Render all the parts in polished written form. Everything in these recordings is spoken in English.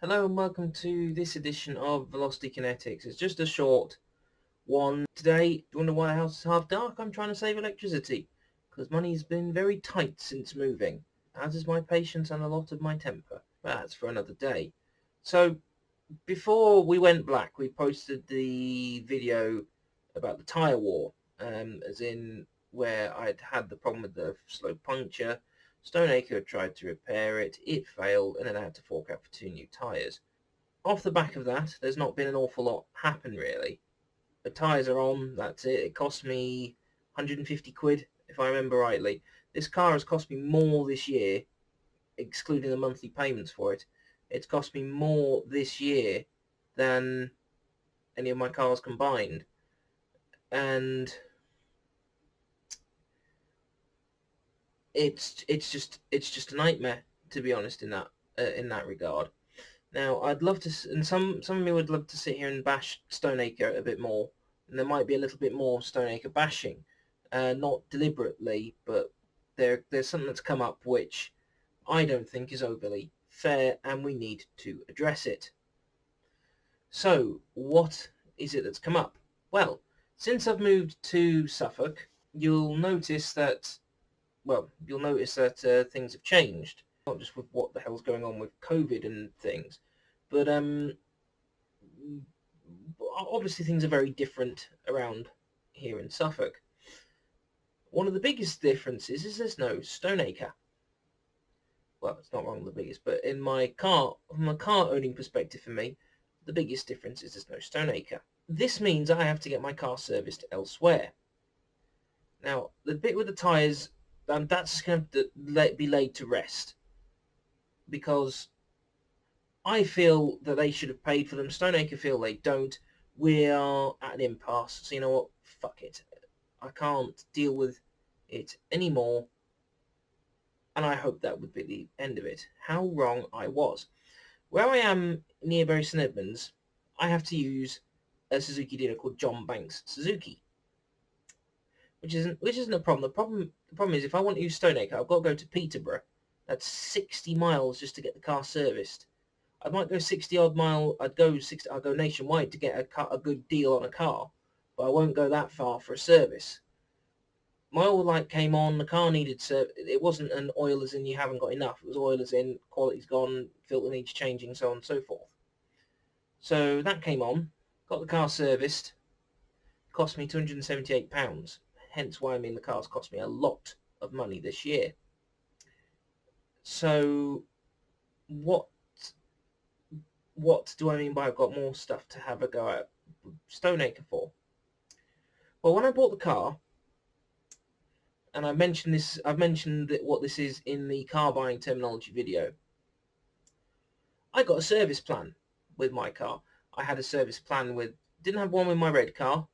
Hello and welcome to this edition of Velocity Kinetics. It's just a short one today. Do you wonder why the house is half dark? I'm trying to save electricity because money's been very tight since moving, as is my patience and a lot of my temper. But that's for another day. So before we went black, we posted the video about the tyre war, as in where I'd had the problem with the slow puncture. Stoneacre tried to repair it, it failed, and then I had to fork out for 2 new tyres. Off the back of that, there's not been an awful lot happen really. The tyres are on, that's it. It cost me 150 quid, if I remember rightly. This car has cost me more this year, excluding the monthly payments for it. It's cost me more this year than any of my cars combined. And it's just a nightmare, to be honest, in that regard. Now, I'd love to, and some of me would love to sit here and bash Stoneacre a bit more, and there might be a little bit more Stoneacre bashing, not deliberately, but there's something that's come up which I don't think is overly fair, and we need to address it. So, what is it that's come up? Well, since I've moved to Suffolk, you'll notice that things have changed, not just with what the hell's going on with COVID and things, but obviously things are very different around here in Suffolk. One of the biggest differences is there's no Stoneacre. Well, it's not one of the biggest, but from a car owning perspective for me, the biggest difference is there's no Stoneacre. This means I have to get my car serviced elsewhere. Now, the bit with the tyres, that's going to be laid to rest, because I feel that they should have paid for them. Stoneacre feel they don't. We are at an impasse, so you know what? Fuck it. I can't deal with it anymore, and I hope that would be the end of it. How wrong I was. Where I am near Bury St Edmunds, I have to use a Suzuki dealer called John Banks Suzuki, which isn't a problem. The problem is if I want to use Stoneacre, I've got to go to Peterborough. That's 60 miles just to get the car serviced. I might go 60 odd mile. I'll go nationwide to get a good deal on a car, but I won't go that far for a service. My oil light came on. The car needed service. It wasn't an oil as in you haven't got enough. It was oil as in quality's gone, filter needs changing, so on and so forth. So that came on. Got the car serviced. Cost me £278. Hence why the car's cost me a lot of money this year. So what do I mean by I've got more stuff to have a go at Stoneacre for? Well, when I bought the car, and I've mentioned what this is in the car buying terminology video, I got a service plan with my car. I had a service plan didn't have one with my red car,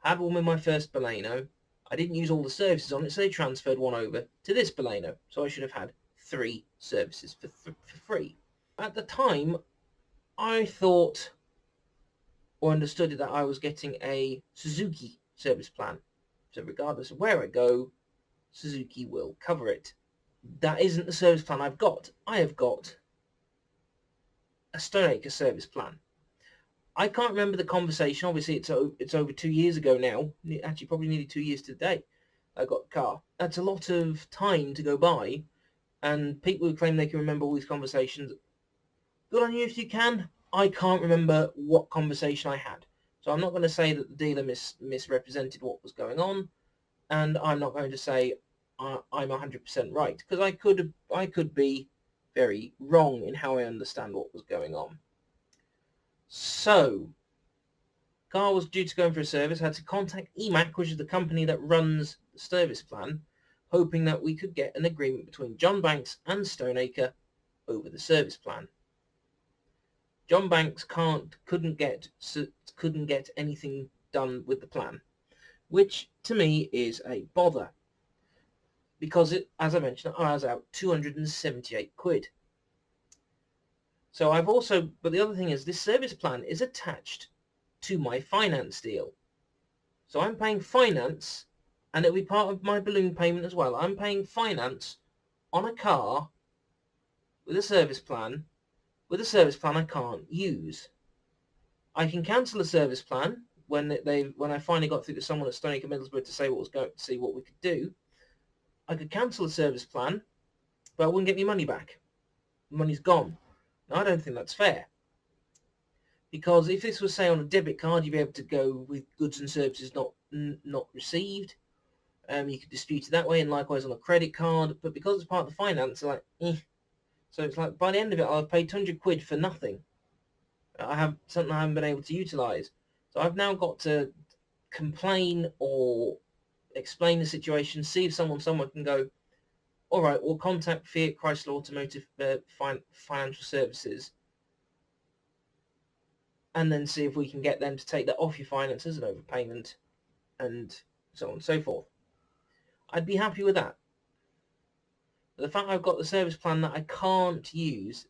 had one with my first Baleno. I didn't use all the services on it, so they transferred one over to this Baleno. So I should have had 3 services for free. At the time, I thought or understood that I was getting a Suzuki service plan. So regardless of where I go, Suzuki will cover it. That isn't the service plan I've got. I have got a Stoneacre service plan. I can't remember the conversation. Obviously, it's over 2 years ago now. Actually, probably nearly 2 years to the day I got the car. That's a lot of time to go by, and people who claim they can remember all these conversations, good on you if you can. I can't remember what conversation I had. So I'm not going to say that the dealer misrepresented what was going on, and I'm not going to say I'm 100% right, because I could be very wrong in how I understand what was going on. So, car was due to go in for a service. I had to contact EMAC, which is the company that runs the service plan, hoping that we could get an agreement between John Banks and Stoneacre over the service plan. John Banks couldn't get anything done with the plan, which to me is a bother, because as I mentioned, I was out 278 quid. So but the other thing is this service plan is attached to my finance deal. So I'm paying finance, and it'll be part of my balloon payment as well. I'm paying finance on a car with a service plan with a service plan I can't use. I can cancel a service plan when I finally got through to someone at Stonyacre Middlesbrough to say what was going to see what we could do. I could cancel a service plan, but I wouldn't get my money back. The money's gone. Now, I don't think that's fair. Because if this was, say, on a debit card, you'd be able to go with goods and services not received. You could dispute it that way, and likewise on a credit card. But because it's part of the finance, like, So it's like, by the end of it, I've paid 200 quid for nothing. I have something I haven't been able to utilise. So I've now got to complain or explain the situation, see if someone can go, all right, we'll contact Fiat Chrysler Automotive Financial Services and then see if we can get them to take that off your finance as an overpayment and so on and so forth. I'd be happy with that. But the fact I've got the service plan that I can't use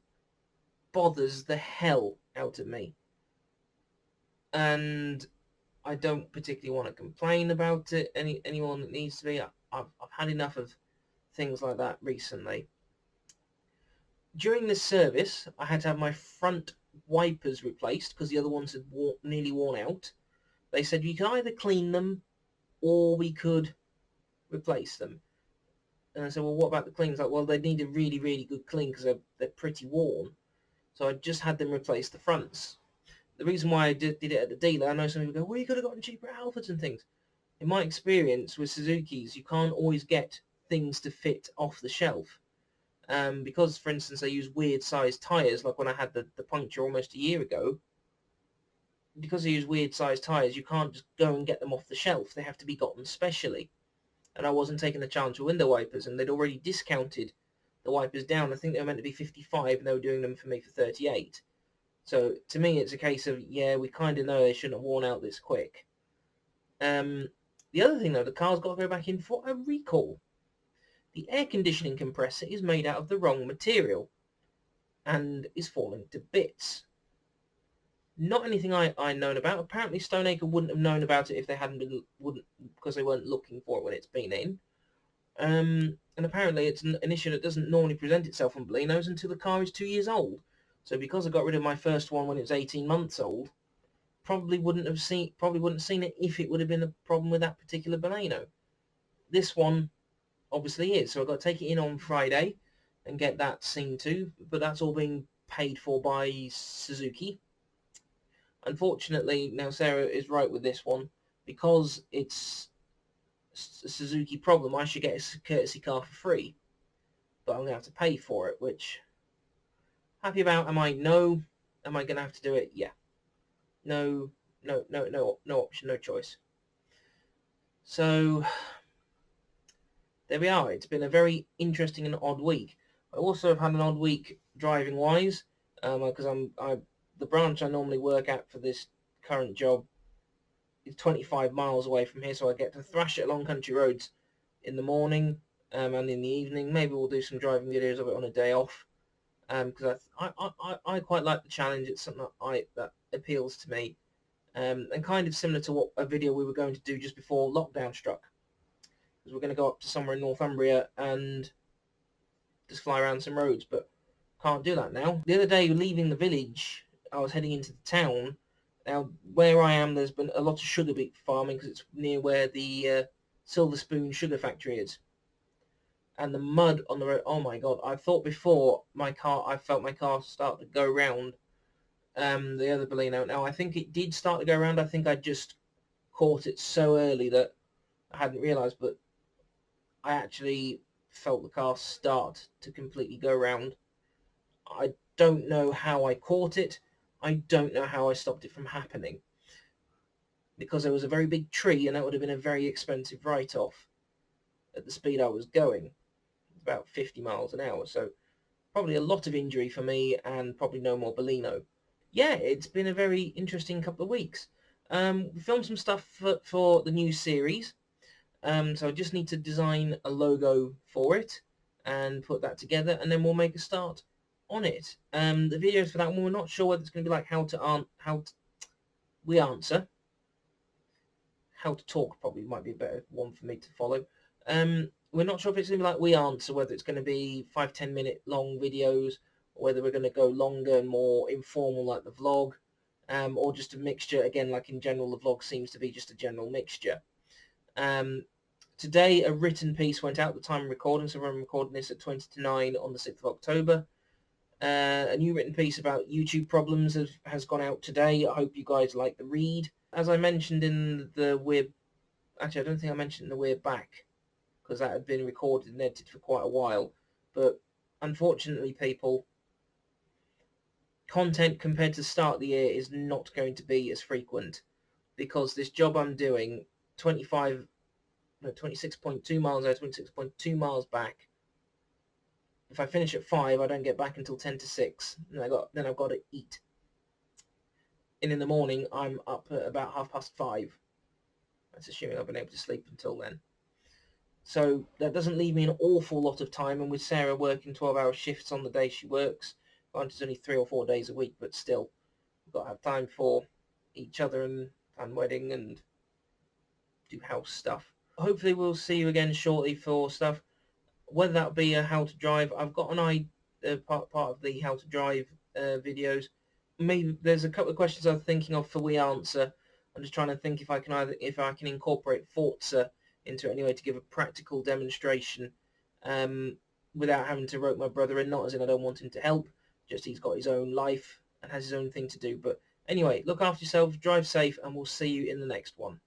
bothers the hell out of me. And I don't particularly want to complain about it any more than it needs to be. I've had enough of things like that recently. During this service, I had to have my front wipers replaced because the other ones had nearly worn out. They said you could either clean them or we could replace them. And I said, well, what about the cleans? Like, well, they need a really, really good clean because they're pretty worn. So I just had them replace the fronts. The reason why I did it at the dealer, I know some people go, well, you could have gotten cheaper at Halfords and things. In my experience with Suzuki's, you can't always get things to fit off the shelf. Because, for instance, they use weird sized tyres, like when I had the puncture almost a year ago. Because they use weird sized tyres, you can't just go and get them off the shelf. They have to be gotten specially. And I wasn't taking the chance with window wipers, and they'd already discounted the wipers down. I think they were meant to be 55, and they were doing them for me for 38. So to me, it's a case of, yeah, we kind of know they shouldn't have worn out this quick. The other thing, though, the car's got to go back in for a recall. The air conditioning compressor is made out of the wrong material and is falling to bits. Not anything I'd known about. Apparently Stoneacre wouldn't have known about it if they because they weren't looking for it when it's been in. And apparently it's an issue that doesn't normally present itself on Balenos until the car is 2 years old. So because I got rid of my first one when it was 18 months old, probably wouldn't have seen it if it would have been a problem with that particular Baleno. This one obviously is, so I've got to take it in on Friday and get that seen to, but that's all being paid for by Suzuki. Unfortunately, now Sarah is right with this one, because it's a Suzuki problem, I should get a courtesy car for free, but I'm going to have to pay for it, which, happy about, am I? No. Am I going to have to do it? Yeah. No option, no choice. So there we are. It's been a very interesting and odd week. I also have had an odd week driving wise, because the branch I normally work at for this current job is 25 miles away from here, so I get to thrash it along country roads in the morning and in the evening. Maybe we'll do some driving videos of it on a day off, because I quite like the challenge. It's something that appeals to me, and kind of similar to what a video we were going to do just before lockdown struck, because we're going to go up to somewhere in Northumbria and just fly around some roads, but can't do that now. The other day, leaving the village, I was heading into the town. Now, where I am, there's been a lot of sugar beet farming because it's near where the Silver Spoon sugar factory is. And the mud on the road, oh my god, I thought before I felt my car start to go round the other Baleno. Now, I think it did start to go round. I think I just caught it so early that I hadn't realised, but I actually felt the car start to completely go round. I don't know how I caught it. I don't know how I stopped it from happening, because there was a very big tree and that would have been a very expensive write-off at the speed I was going, about 50 miles an hour. So probably a lot of injury for me and probably no more Baleno. Yeah, it's been a very interesting couple of weeks. We filmed some stuff for the new series. So I just need to design a logo for it and put that together, and then we'll make a start on it. The videos for that one, we're not sure whether it's going to be like how to talk probably might be a better one for me to follow. We're not sure if it's going to be like we answer, whether it's going to be 5-10 minute long videos, whether we're going to go longer and more informal like the vlog, or just a mixture. Again, like in general, the vlog seems to be just a general mixture. Today, a written piece went out at the time of recording, so I'm recording this at 20 to 9 on the 6th of October. A new written piece about YouTube problems has gone out today. I hope you guys like the read. As I mentioned in the actually I don't think I mentioned in the We're Back, because that had been recorded and edited for quite a while. But unfortunately, people, content compared to the start of the year is not going to be as frequent, because this job I'm doing, 26.2 miles out, 26.2 miles back. If I finish at 5, I don't get back until 10 to 6, and then I've got to eat. And in the morning, I'm up at about 5:30. That's assuming I've been able to sleep until then. So that doesn't leave me an awful lot of time, and with Sarah working 12-hour shifts on the day she works, granted it's only 3 or 4 days a week, but still, we've got to have time for each other and plan wedding and do house stuff. Hopefully we'll see you again shortly for stuff. Whether that be a how to drive, I've got an idea, part of the how to drive videos. Maybe there's a couple of questions I'm thinking of for we answer. I'm just trying to think if I can incorporate Forza into it anyway to give a practical demonstration, without having to rope my brother in. Not as in I don't want him to help, just he's got his own life and has his own thing to do. But anyway, look after yourself, drive safe, and we'll see you in the next one.